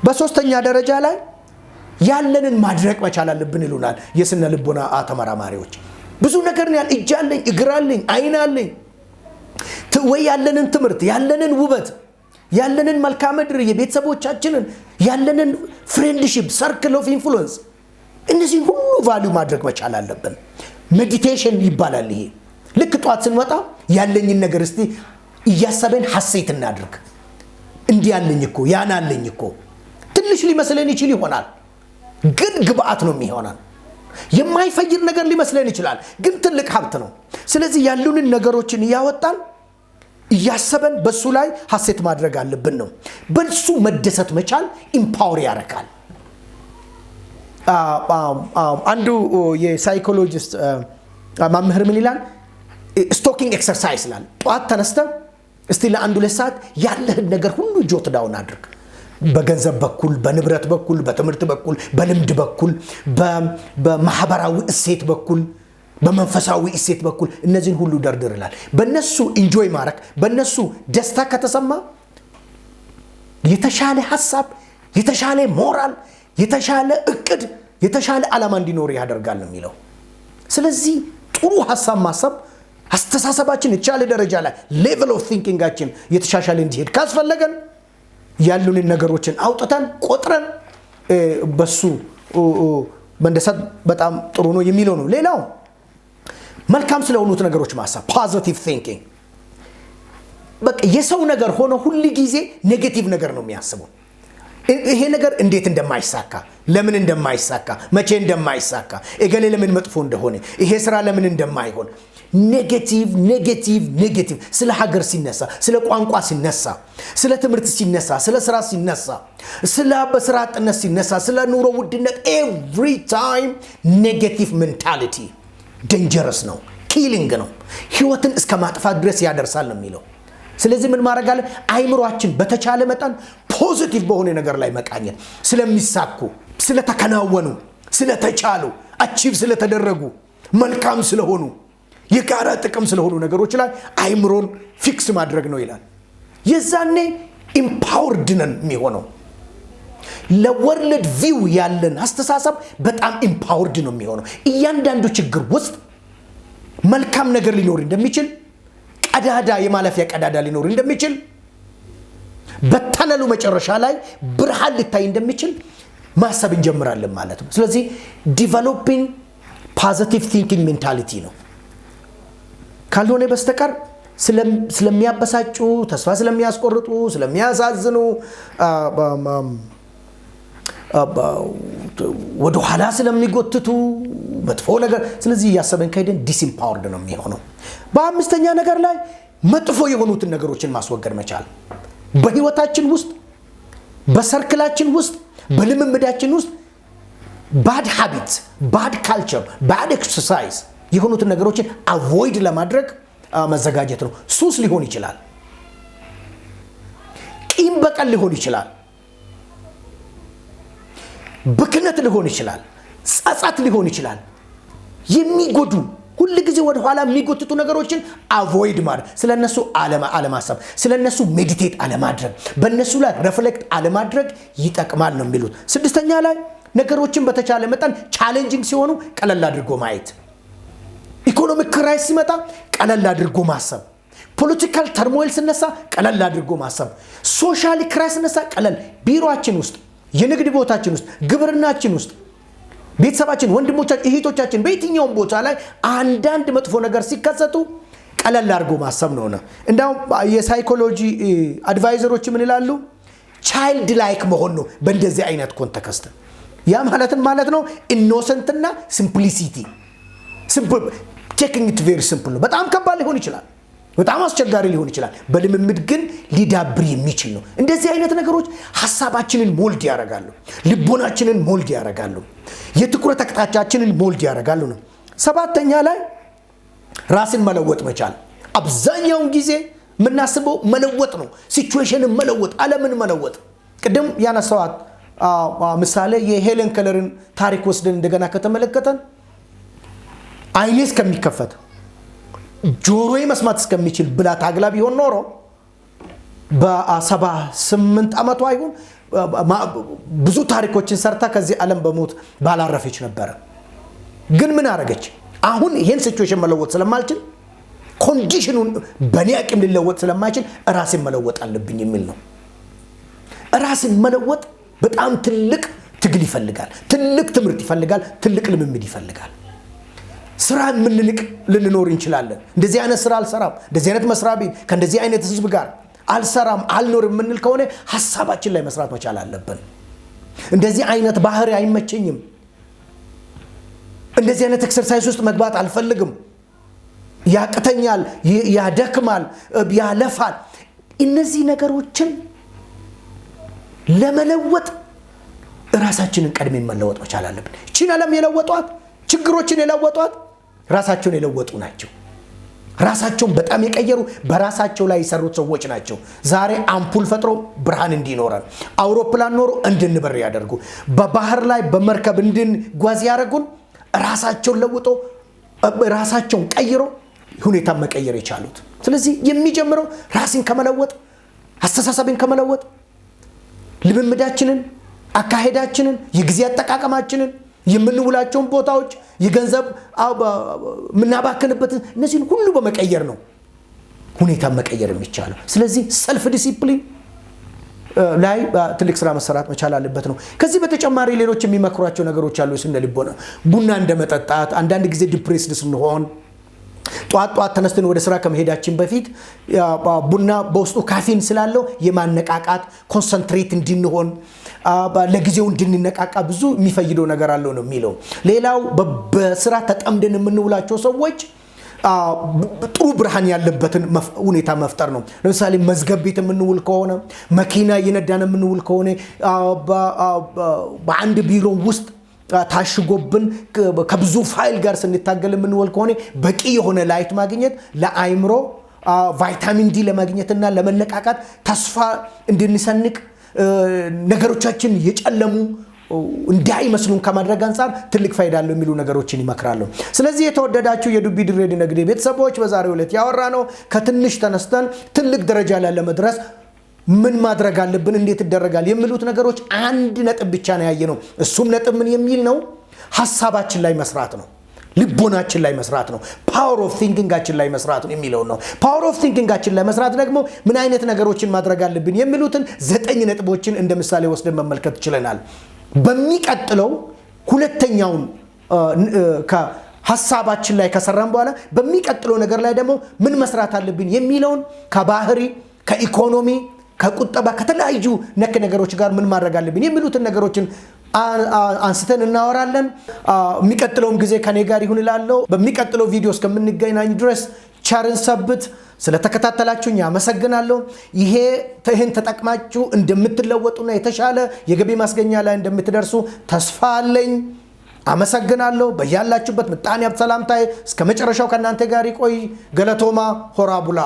በሶስተኛ ደረጃ ላይ ያለንን ማድረቅ መቻል አለብን ይሉናል የስነ ልቦና ተመራማሪዎች። ብዙ ነገር ነው ያለ፣ እጅ አለኝ፣ እግር አለኝ፣ አይን አለኝ፣ ወይ ያለንን ትምህርት፣ ያለንን ውበት፣ ያለንን መልካም ምድር፣ የቤተሰቦቻችንን ያለንን ፍሬንድሺፕ፣ ሰርክል ኦፍ ኢንፍሉዌንስ፣ እነዚህ ሁሉ ቫልዩ ማድረግ መቻል አለብን። ሜዲቴሽን ይባላል ይሄ። ልክ ጧት ስንወጣ ያለኝን ነገር እስቲ እያሰበን ሐሴት እናድርግ። እንዲህ ያለኝ እኮ ያን አለኝ እኮ። ትንሽ ሊመስለን ይችል ይሆናል፣ ግን ግብአት ነው የሚሆነን። የማይፈይድ ነገር ሊመስለን ይችላል፣ ግን ትልቅ ሀብት ነው። ስለዚህ ያሉንን ነገሮችን እያወጣን እያሰበን በሱ ላይ ሐሴት ማድረግ አለብን ነው። በሱ መደሰት መቻል ኢምፓወር ያደርጋል። አንዱ የሳይኮሎጂስት መምህር ምን ይላል? ስቶኪንግ ኤክሰርሳይዝ ላል ጧት ተነስተ እስቲ ለአንድ ሁለት ሰዓት ያለህን ነገር ሁሉ ጆት ዳውን አድርግ በገንዘብ በኩል በንብረት በኩል በትምህርት በኩል በልምድ በኩል በማህበራዊ እሴት በኩል በመንፈሳዊ እሴት በኩል እነዚህን ሁሉ ደርድርላል በእነሱ ኢንጆይ ማረክ በእነሱ ደስታ ከተሰማ የተሻለ ሐሳብ የተሻለ ሞራል የተሻለ እቅድ የተሻለ ዓላማ እንዲኖር ያደርጋል ነው የሚለው ስለዚህ ጥሩ ሐሳብ ማሰብ አስተሳሰባችን የተሻለ ደረጃ ላይ ሌቨል ኦፍ ቲንኪንጋችን የተሻሻለ እንዲሄድ ካስፈለገን ያሉን ነገሮችን አውጥተን ቆጥረን በሱ መንደሰት በጣም ጥሩ ነው የሚለው ነው ሌላው መልካም ስለሆኑት ነገሮች ማሰብ ፖዚቲቭ ቲንኪንግ በቃ የሰው ነገር ሆኖ ሁሉ ጊዜ ኔጌቲቭ ነገር ነው የሚያስበው ይሄ ነገር እንዴት እንደማይሳካ ለምን እንደማይሳካ መቼ እንደማይሳካ እገሌ ለምን መጥፎ እንደሆነ ይሄ ስራ ለምን እንደማይሆን ኔጌቲቭ ስለ ሀገር ሲነሳ ስለ ቋንቋ ሲነሳ ስለ ትምህርት ሲነሳ ስለ ስራ ሲነሳ ስለ በስራ አጥነት ሲነሳ ስለ ኑሮ ውድነት every time ኔጌቲቭ ሜንታሊቲ dangerous ነው ኪሊንግ ነው ህይወትን እስከ ማጥፋት ድረስ ያደርሳል ነው የሚለው ስለዚህ ምን ማድረግ አለ አይምሮአችን በተቻለ መጠን ፖዚቲቭ በሆነ ነገር ላይ መቃኘት ስለሚሳኩ ስለተከናወኑ ስለተቻሉ አቺቭ ስለተደረጉ መልካም ስለሆኑ የጋራ ጥቅም ስለሆኑ ነገሮች ላይ አይምሮን ፊክስ ማድረግ ነው ይላል የዛኔ ኢምፓወርድ ነን የሚሆነው ለወርልድ ቪው ያለን አስተሳሰብ በጣም ኢምፓወርድ ነው የሚሆነው እያንዳንዱ ችግር ውስጥ መልካም ነገር ሊኖር እንደሚችል ቀዳዳ የማለፊያ ቀዳዳ ሊኖር እንደሚችል በተነሉ መጨረሻ ላይ ብርሃን ሊታይ እንደሚችል ማሰብ እንጀምራለን ማለት ነው ስለዚህ ዲቨሎፒንግ ፖዚቲቭ ቲንኪንግ ሜንታሊቲ ነው ካልሆነ በስተቀር ስለሚያበሳጩ ተስፋ ስለሚያስቆርጡ ስለሚያሳዝኑ ወደ ኋላ ስለሚጎትቱ መጥፎ ነገር ስለዚህ ያሰበን ከሄደን ዲስኢምፓወርድ ነው የሚሆነው በአምስተኛ ነገር ላይ መጥፎ የሆኑትን ነገሮችን ማስወገድ መቻል በህይወታችን ውስጥ በሰርክላችን ውስጥ በልምምዳችን ውስጥ ባድ ሃቢት ባድ ካልቸር ባድ ኤክሰርሳይዝ የሆኑትን ነገሮችን አቮይድ ለማድረግ መዘጋጀት ነው ሱስ ሊሆን ይችላል ቂም በቀል ሊሆን ይችላል ብክነት ሊሆን ይችላል ጸጸት ሊሆን ይችላል የሚጎዱ ሁሉ ጊዜ ወደ ኋላ የሚጎትቱ ነገሮችን አቮይድ ማድረግ ስለነሱ አለማሰብ ስለነሱ ሜዲቴት አለማድረግ በእነሱ ላይ ሪፍሌክት አለማድረግ ይጠቅማል ነው የሚሉት ስድስተኛ ላይ ነገሮችን በተቻለ መጠን ቻሌንጂንግ ሲሆኑ ቀለል አድርጎ ማየት ኢኮኖሚክ ክራይሲስ ሲመጣ ቀለል አድርጎ ማሰብ ፖለቲካል ተርሞይል ሲነሳ ቀለል አድርጎ ማሰብ ሶሻል ክራይሲስ ሲነሳ ቀለል ቢሮአችን ውስጥ የንግድ ቦታችን ውስጥ ግብርናችን ውስጥ ቤተሰባችን ወንድሞቻችን እህቶቻችን በየትኛውም ቦታ ላይ አንዳንድ መጥፎ ነገር ሲከሰቱ ቀለል አድርጎ ማሰብ ነውና እንዳው የሳይኮሎጂ አድቫይዘሮች ምን ይላሉ ቻይልድ ላይክ መሆን ነው በእንደዚህ አይነት ኮንቴክስት ያ ማለት ነው ኢኖሰንት እና ሲምፕሊሲቲ ሲምፕል ቴኪንግ ኢት ቬሪ ሲምፕል ነው በጣም ከባድ ሊሆን ይችላል በጣም አስቸጋሪ ሊሆን ይችላል በልምምድ ግን ሊዳብር የሚችል ነው እንደዚህ አይነት ነገሮች ሐሳባችንን ሞልድ ያደርጋሉ ልቦናችንን ሞልድ ያደርጋሉ የትኩረት አቅጣጫችንን ሞልድ ያደርጋሉ ነው ሰባተኛ ላይ ራስን መለወጥ መቻል አብዛኛውን ጊዜ ምናስበው መለወጥ ነው ሲቹዌሽንን መለወጥ ዓለምን መለወጥ ቅድም ያነሳዋት ምሳሌ የሄለን ከለርን ታሪክ ወስደን እንደገና ከተመለከተን አይኔስ ከሚከፈት ጆሮዬ መስማት እስከሚችል ብላ ታግላ ቢሆን ኖሮ በ78 ዓመቷ አይሁን ብዙ ታሪኮችን ሰርታ ከዚህ ዓለም በሞት ባላረፈች ነበር ግን ምን አረገች አሁን ይሄን ሲቹዌሽን መለወጥ ስለማልችል ኮንዲሽኑን በኔ አቅም ሊለወጥ ስለማይችል ራስን መለወጥ አለብኝ የሚል ነው ራስን መለወጥ በጣም ትልቅ ትግል ይፈልጋል ትልቅ ትምህርት ይፈልጋል ትልቅ ልምምድ ይፈልጋል ስራ ምንንቅ ልንኖር እንችላለን እንደዚህ አይነት ስራ አልሰራም እንደዚህ አይነት መስሪያ ቤት ከእንደዚህ አይነት ህዝብ ጋር አልሰራም አልኖርም ምንል ከሆነ ሐሳባችን ላይ መስራት መቻል አለብን እንደዚህ አይነት ባህሪ አይመቸኝም እንደዚህ አይነት ኤክሰርሳይዝ ውስጥ መግባት አልፈልግም ያቅተኛል ያደክማል ያለፋል እነዚህ ነገሮችን ለመለወጥ ራሳችንን ቀድመን መለወጥ መቻል አለብን እቺን ዓለም የለወጧት ችግሮችን የለወጧት ራሳቸውን የለወጡ ናቸው ራሳቸውን በጣም የቀየሩ በራሳቸው ላይ የሰሩት ሰዎች ናቸው ዛሬ አምፑል ፈጥሮ ብርሃን እንዲኖረን አውሮፕላን ኖሮ እንድንበር ያደርጉ በባህር ላይ በመርከብ እንድንጓዝ ያደርጉን ራሳቸውን ለውጦ ራሳቸውን ቀይሮ ሁኔታ መቀየር የቻሉት ስለዚህ የሚጀምረው ራስን ከመለወጥ አስተሳሰብን ከመለወጥ ልምምዳችንን አካሄዳችንን የጊዜ አጠቃቀማችንን የምንውላቸውን ቦታዎች የገንዘብ ምናባከንበት እነዚህን ሁሉ በመቀየር ነው ሁኔታ መቀየር የሚቻለው ስለዚህ ሰልፍ ዲሲፕሊን ላይ ትልቅ ስራ መሰራት መቻል አለበት ነው ከዚህ በተጨማሪ ሌሎች የሚመክሯቸው ነገሮች አሉ ስነ ልቦና ቡና እንደመጠጣት አንዳንድ ጊዜ ዲፕሬስድ ስንሆን ጧት ተነስተን ወደ ስራ ከመሄዳችን በፊት ቡና በውስጡ ካፌን ስላለው የማነቃቃት ኮንሰንትሬት እንድንሆን ለጊዜው እንድንነቃቃ ብዙ የሚፈይደው ነገር አለው ነው የሚለው ሌላው በስራ ተጠምደን የምንውላቸው ሰዎች ጥሩ ብርሃን ያለበትን ሁኔታ መፍጠር ነው ለምሳሌ መዝገብ ቤት የምንውል ከሆነ መኪና እየነዳን የምንውል ከሆነ በአንድ ቢሮ ውስጥ ታሽጎብን ከብዙ ፋይል ጋር ስንታገል የምንውል ከሆነ በቂ የሆነ ላይት ማግኘት ለአይምሮ ቫይታሚን ዲ ለማግኘትና ለመነቃቃት ተስፋ እንድንሰንቅ ነገሮቻችን የጨለሙ እንዳይመስሉን ከማድረግ አንፃር ትልቅ ፋይዳ አለው የሚሉ ነገሮችን ይመክራሉ ስለዚህ የተወደዳችሁ የዱቢ ድሬድ ነግዴ ቤተሰቦች በዛሬው ዕለት ያወራነው ከትንሽ ተነስተን ትልቅ ደረጃ ላይ ለመድረስ ምን ማድረግ አለብን እንዴት ይደረጋል የሚሉት ነገሮች አንድ ነጥብ ብቻ ነው ያየነው እሱም ነጥብ ምን የሚል ነው ሐሳባችን ላይ መስራት ነው ልቦናችን ላይ መስራት ነው ፓወር ኦፍ ቲንኪንጋችን ላይ መስራት ነው የሚለው ነው ፓወር ኦፍ ቲንኪንጋችን ላይ መስራት ደግሞ ምን አይነት ነገሮችን ማድረግ አለብን የሚሉትን 9 ነጥቦችን እንደ ምሳሌ ወስደን መመልከት ይችላል በሚቀጥለው ሁለተኛውን ከሐሳባችን ላይ ከሰራን በኋላ በሚቀጥለው ነገር ላይ ደግሞ ምን መስራት አለብን የሚለውን ከባህሪ ከኢኮኖሚ ከቁጠባ ከተለያዩ ነክ ነገሮች ጋር ምን ማድረግ አለብን የሚሉትን ነገሮችን አንስተን እናወራለን የሚቀጥለውም ጊዜ ከኔ ጋር ይሁን እላለሁ በሚቀጥለው ቪዲዮ እስከምንገናኝ ድረስ ቸርን ሰብት ስለተከታተላችሁኝ አመሰግናለሁ ይሄን ተጠቅማችሁ እንደምትለወጡና የተሻለ የገቢ ማስገኛ ላይ እንደምትደርሱ ተስፋ አለኝ አመሰግናለሁ በያላችሁበት ምጣኔ ሀብት ሰላምታዬ እስከመጨረሻው ከናንተ ጋር ይቆይ ገለቶማ ሆራቡላ